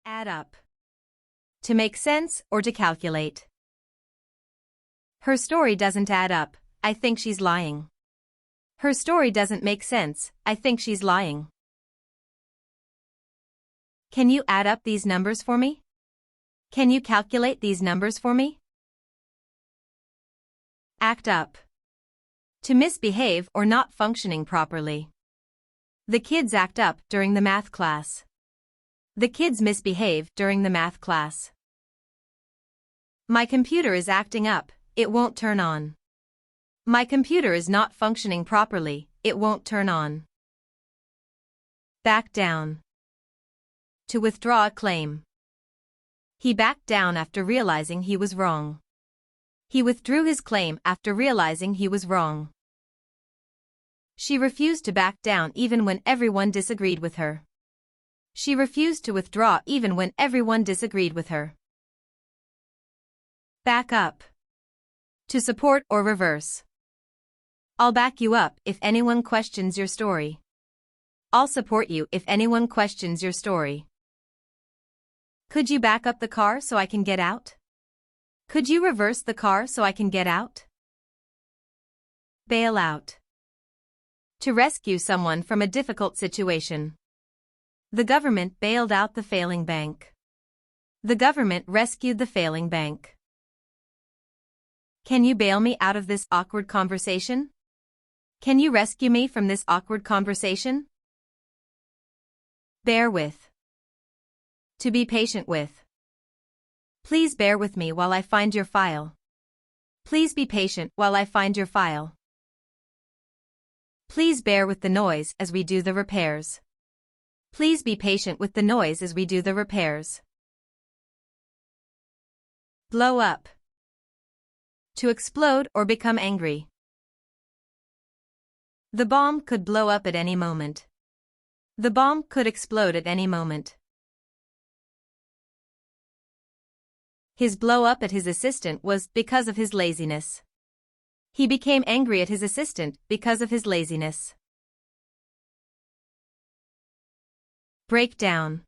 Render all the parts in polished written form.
Add up. To make sense or to calculate. Her story doesn't add up, I think she's lying. Her story doesn't make sense, I think she's lying. Can you add up these numbers for me? Can you calculate these numbers for me? Act up. To misbehave or not functioning properly. The kids act up during the math class. The kids misbehave during the math class. My computer is acting up, it won't turn on. My computer is not functioning properly, it won't turn on. Back down. To withdraw a claim. He backed down after realizing he was wrong. He withdrew his claim after realizing he was wrong. She refused to back down even when everyone disagreed with her. She refused to withdraw even when everyone disagreed with her. Back up. To support or reverse. I'll back you up if anyone questions your story. I'll support you if anyone questions your story. Could you back up the car so I can get out? Could you reverse the car so I can get out? Bail out. To rescue someone from a difficult situation. The government bailed out the failing bank. The government rescued the failing bank. Can you bail me out of this awkward conversation? Can you rescue me from this awkward conversation? Bear with. To be patient with. Please bear with me while I find your file. Please be patient while I find your file. Please bear with the noise as we do the repairs. Please be patient with the noise as we do the repairs. Blow up. To explode or become angry. The bomb could blow up at any moment. The bomb could explode at any moment. His blow up at his assistant was because of his laziness. He became angry at his assistant because of his laziness. Break down.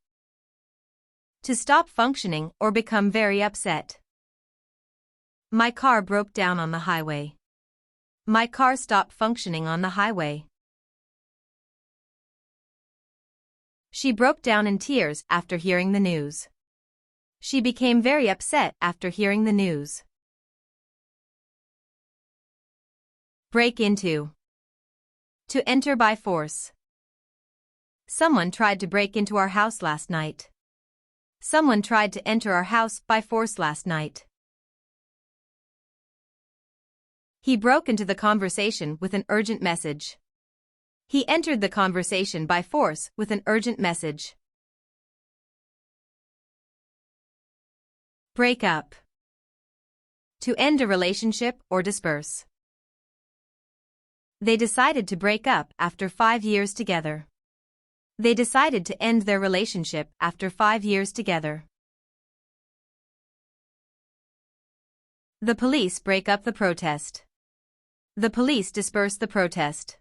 To stop functioning or become very upset. My car broke down on the highway. My car stopped functioning on the highway. She broke down in tears after hearing the news. She became very upset after hearing the news. Break into. To enter by force. Someone tried to break into our house last night. Someone tried to enter our house by force last night. He broke into the conversation with an urgent message. He entered the conversation by force with an urgent message. Break up. To end a relationship or disperse. They decided to break up after 5 years together. They decided to end their relationship after 5 years together. The police break up the protest. The police disperse the protest.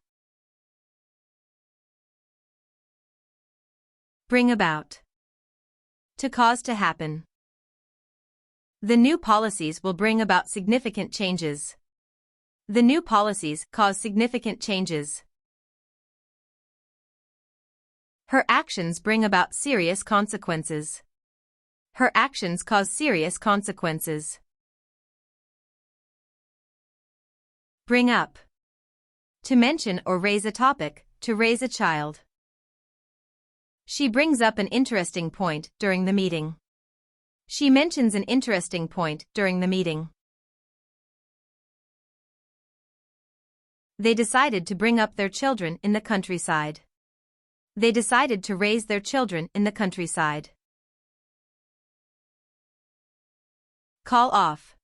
Bring about. To cause to happen. The new policies will bring about significant changes. The new policies cause significant changes. Her actions bring about serious consequences. Her actions cause serious consequences. Bring up. To mention or raise a topic, to raise a child. She brings up an interesting point during the meeting. She mentions an interesting point during the meeting. They decided to bring up their children in the countryside. They decided to raise their children in the countryside. Call off.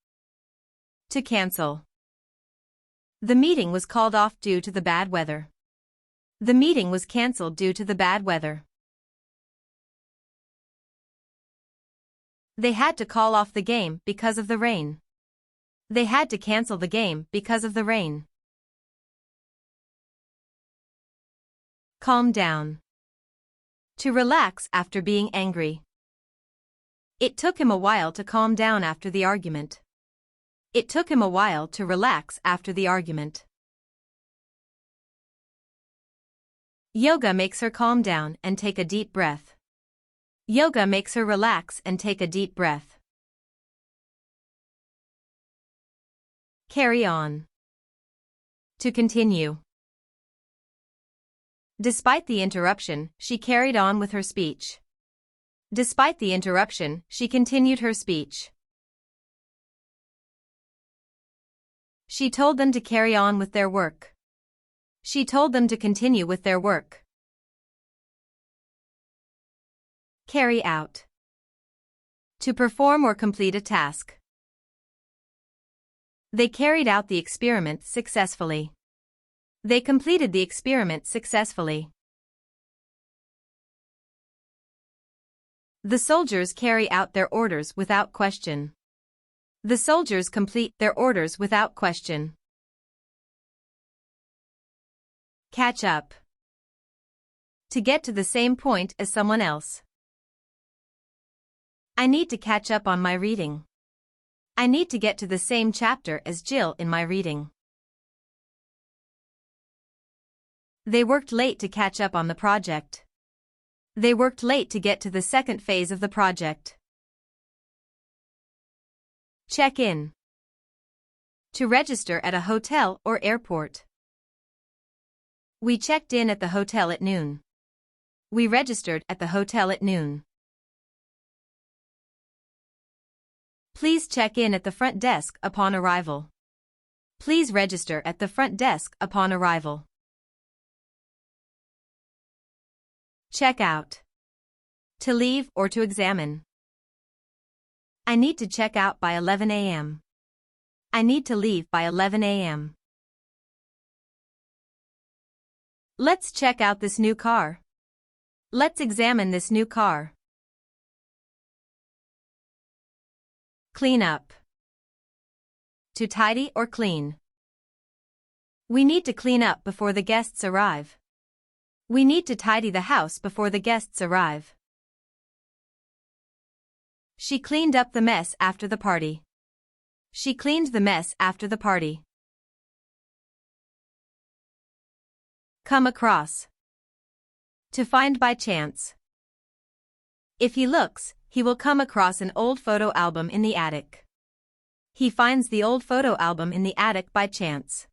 To cancel. The meeting was called off due to the bad weather. The meeting was cancelled due to the bad weather. They had to call off the game because of the rain. They had to cancel the game because of the rain. Calm down. To relax after being angry. It took him a while to calm down after the argument. It took him a while to relax after the argument. Yoga makes her calm down and take a deep breath. Yoga makes her relax and take a deep breath. Carry on. To continue. Despite the interruption, she carried on with her speech. Despite the interruption, she continued her speech. She told them to carry on with their work. She told them to continue with their work. Carry out. To perform or complete a task. They carried out the experiment successfully. They completed the experiment successfully. The soldiers carry out their orders without question. The soldiers complete their orders without question. Catch up. To get to the same point as someone else. I need to catch up on my reading. I need to get to the same chapter as Jill in my reading. They worked late to catch up on the project. They worked late to get to the second phase of the project. Check in. To register at a hotel or airport. We checked in at the hotel at noon. We registered at the hotel at noon. Please check in at the front desk upon arrival. Please register at the front desk upon arrival. Check out. To leave or to examine. I need to check out by 11 a.m. I need to leave by 11 a.m. Let's check out this new car. Let's examine this new car. Clean up. To tidy or clean. We need to clean up before the guests arrive. We need to tidy the house before the guests arrive. She cleaned up the mess after the party. She cleaned the mess after the party. Come across. To find by chance. If he looks, he will come across an old photo album in the attic. He finds the old photo album in the attic by chance.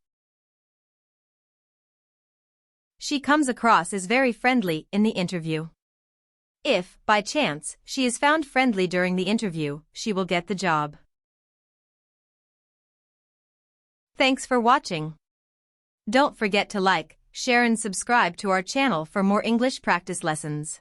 She comes across as very friendly in the interview. If, by chance, she is found friendly during the interview, she will get the job. Thanks for watching. Don't forget to like, share and subscribe to our channel for more English practice lessons.